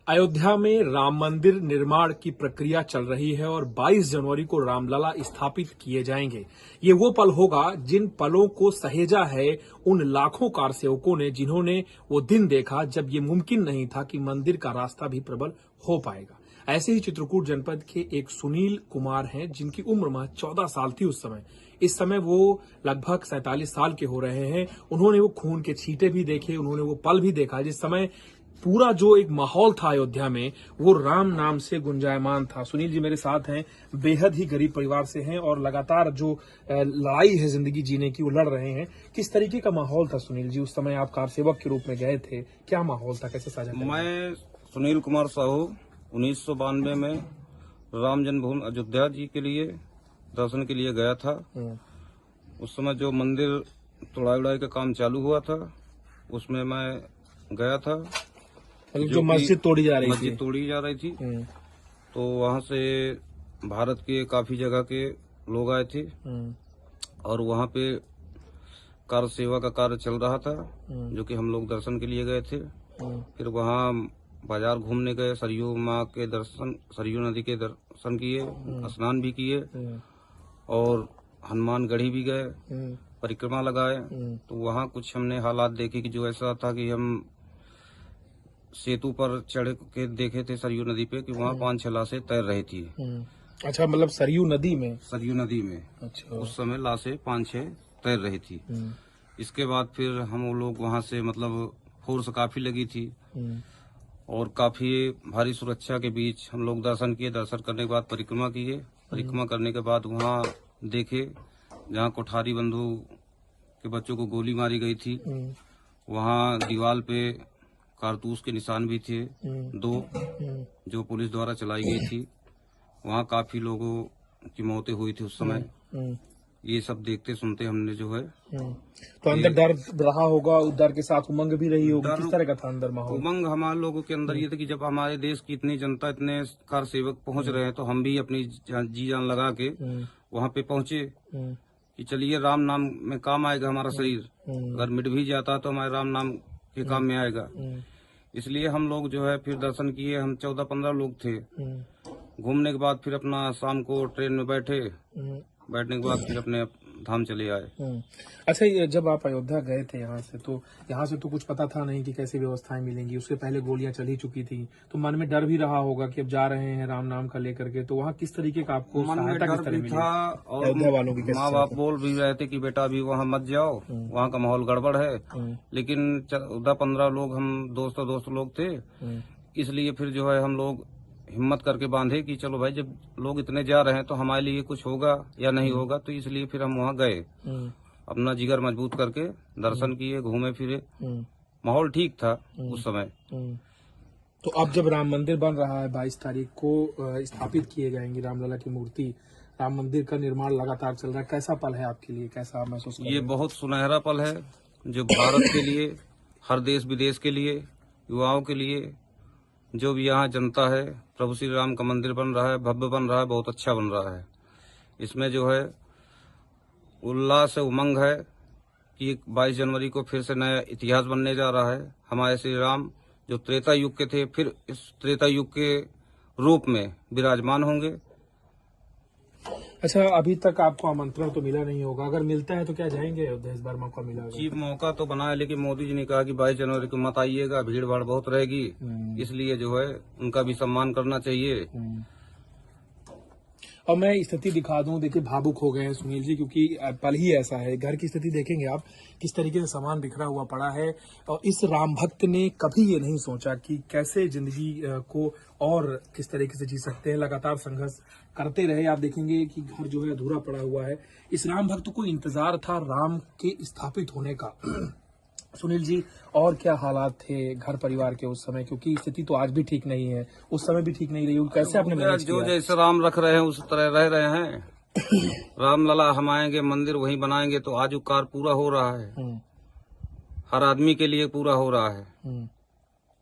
अयोध्या में राम मंदिर निर्माण की प्रक्रिया चल रही है और 22 जनवरी को रामलला स्थापित किए जाएंगे। ये वो पल होगा जिन पलों को सहेजा है उन लाखों कार सेवकों ने, जिन्होंने वो दिन देखा जब ये मुमकिन नहीं था कि मंदिर का रास्ता भी प्रबल हो पाएगा। ऐसे ही चित्रकूट जनपद के एक सुनील कुमार हैं, जिनकी उम्र महज 14 साल थी उस समय। इस समय वो लगभग 47 साल के हो रहे हैं। उन्होंने वो खून के छींटे भी देखे, उन्होंने वो पल भी देखा जिस समय पूरा जो एक माहौल था अयोध्या में वो राम नाम से गुंजायमान था। सुनील जी मेरे साथ हैं, बेहद ही गरीब परिवार से हैं और लगातार जो लड़ाई है जिंदगी जीने की वो लड़ रहे हैं। किस तरीके का माहौल था सुनील जी, उस समय आप कार सेवक के रूप में गए थे, क्या माहौल था, कैसे साझा करें? मैं सुनील कुमार साहू 1992 में राम जन्मभूमि अयोध्या जी के लिए दर्शन के लिए गया था। उस समय जो मंदिर तोड़ाई उड़ाई का काम चालू हुआ था उसमें मैं गया था। जो मस्जिद तोड़ी जा रही थी तो वहाँ से भारत के काफी जगह के लोग आए थे और वहाँ पे कार सेवा का कार्य चल रहा था, जो कि हम लोग दर्शन के लिए गए थे। फिर वहाँ बाजार घूमने गए, सरयू माँ के दर्शन, सरयू नदी के दर्शन किए, स्नान भी किए और हनुमान गढ़ी भी गए, परिक्रमा लगाए। तो वहाँ कुछ हमने हालात देखे कि जो ऐसा था कि हम सेतु पर चढ़ के देखे थे सरयू नदी पे कि वहाँ 5-6 लाशें तैर रही थी। अच्छा, मतलब सरयू नदी में? सरयू नदी में। अच्छा। उस समय लाशें 5-6 तैर रही थी। इसके बाद फिर हम लोग वहाँ से मतलब फोर्स काफी लगी थी और काफी भारी सुरक्षा के बीच हम लोग दर्शन किए। दर्शन करने के बाद परिक्रमा किए। परिक्रमा करने के बाद वहाँ देखे जहाँ कोठारी बंधु के बच्चों को गोली मारी गई थी, वहाँ दीवार पे कारतूस के निशान भी थे 2 जो पुलिस द्वारा चलाई गई थी। वहाँ काफी लोगों की मौतें हुई थी उस समय। ये सब देखते सुनते हमने जो है तो अंदर डर रहा होगा, डर के साथ उमंग भी रही होगी, किस तरह का था अंदर माहौल? उमंग हमारे लोगों के अंदर ये था कि जब हमारे देश की इतनी जनता, इतने कार सेवक पहुंच रहे हैं तो हम भी अपनी जी जान लगा के वहाँ पे पहुंचे कि चलिए राम नाम में काम आएगा हमारा शरीर, अगर मिट भी जाता तो हमारे राम नाम के काम में आएगा। इसलिए हम लोग जो है फिर दर्शन किए। हम 14-15 लोग थे। घूमने के बाद फिर अपना शाम को ट्रेन में बैठने के बाद फिर अपने धाम चले आए। अच्छा, ये जब आप अयोध्या गए थे यहाँ से तो कुछ पता था नहीं कि कैसी व्यवस्थाएं मिलेंगी। उसके पहले गोलियां चल ही चुकी थी, तो मन में डर भी रहा होगा कि अब जा रहे हैं राम नाम का लेकर के। तो वहाँ किस तरीके का आपको सहायता किस तरह मिली? और अयोध्या वालों की माँ बाप बोल भी रहे थे कि बेटा अभी वहाँ मत जाओ, वहाँ का माहौल गड़बड़ है। लेकिन 14-15 लोग हम दोस्त लोग थे, इसलिए फिर जो है हम लोग हिम्मत करके बांधे कि चलो भाई, जब लोग इतने जा रहे हैं तो हमारे लिए कुछ होगा या नहीं होगा। तो इसलिए फिर हम वहाँ गए, अपना जिगर मजबूत करके दर्शन किए, घूमे फिरे। माहौल ठीक था उस समय। तो अब जब राम मंदिर बन रहा है, 22 तारीख को स्थापित किए जाएंगी रामलला की मूर्ति, राम मंदिर का निर्माण लगातार चल रहा है, कैसा पल है आपके लिए, कैसा महसूस कर रहे हैं? ये बहुत सुनहरा पल है जो भारत के लिए, हर देश विदेश के लिए, युवाओं के लिए, जो भी यहाँ जनता है। प्रभु श्री राम का मंदिर बन रहा है, भव्य बन रहा है, बहुत अच्छा बन रहा है। इसमें जो है उल्लास है, उमंग है कि 22 जनवरी को फिर से नया इतिहास बनने जा रहा है। हमारे श्री राम जो त्रेता युग के थे, फिर इस त्रेता युग के रूप में विराजमान होंगे। अच्छा, अभी तक आपको आमंत्रण तो मिला नहीं होगा, अगर मिलता है तो क्या जाएंगे अयोध्या? इस बार मौका मिला? जी, मौका तो बना है, लेकिन मोदी जी ने कहा कि 22 जनवरी को मत आइएगा, भीड़ भाड़ बहुत रहेगी। इसलिए जो है उनका भी सम्मान करना चाहिए। और मैं स्थिति दिखा दूं, देखिए भावुक हो गए हैं सुनील जी, क्योंकि पल ही ऐसा है। घर की स्थिति देखेंगे आप, किस तरीके से सामान बिखरा हुआ पड़ा है। और इस राम भक्त ने कभी ये नहीं सोचा कि कैसे जिंदगी को और किस तरीके से जी सकते हैं। लगातार संघर्ष करते रहे। आप देखेंगे कि घर जो है अधूरा पड़ा हुआ है। इस राम भक्त को इंतजार था राम के स्थापित होने का। सुनील जी, और क्या हालात थे घर परिवार के उस समय, क्योंकि स्थिति तो आज भी ठीक नहीं है, उस समय भी ठीक नहीं रही, कैसे आपने मैनेज किया? जो जैसे राम रख रहे हैं उस तरह रह रहे हैं। रामलला हम आएंगे, मंदिर वहीं बनाएंगे, तो आज कार्य पूरा हो रहा है, हर आदमी के लिए पूरा हो रहा है।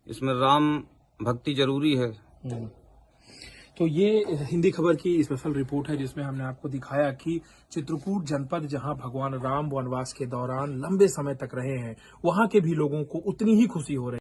इसमें राम भक्ति जरूरी है। तो ये हिंदी खबर की स्पेशल रिपोर्ट है, जिसमें हमने आपको दिखाया कि चित्रकूट जनपद, जहां भगवान राम वनवास के दौरान लंबे समय तक रहे हैं, वहां के भी लोगों को उतनी ही खुशी हो रही है।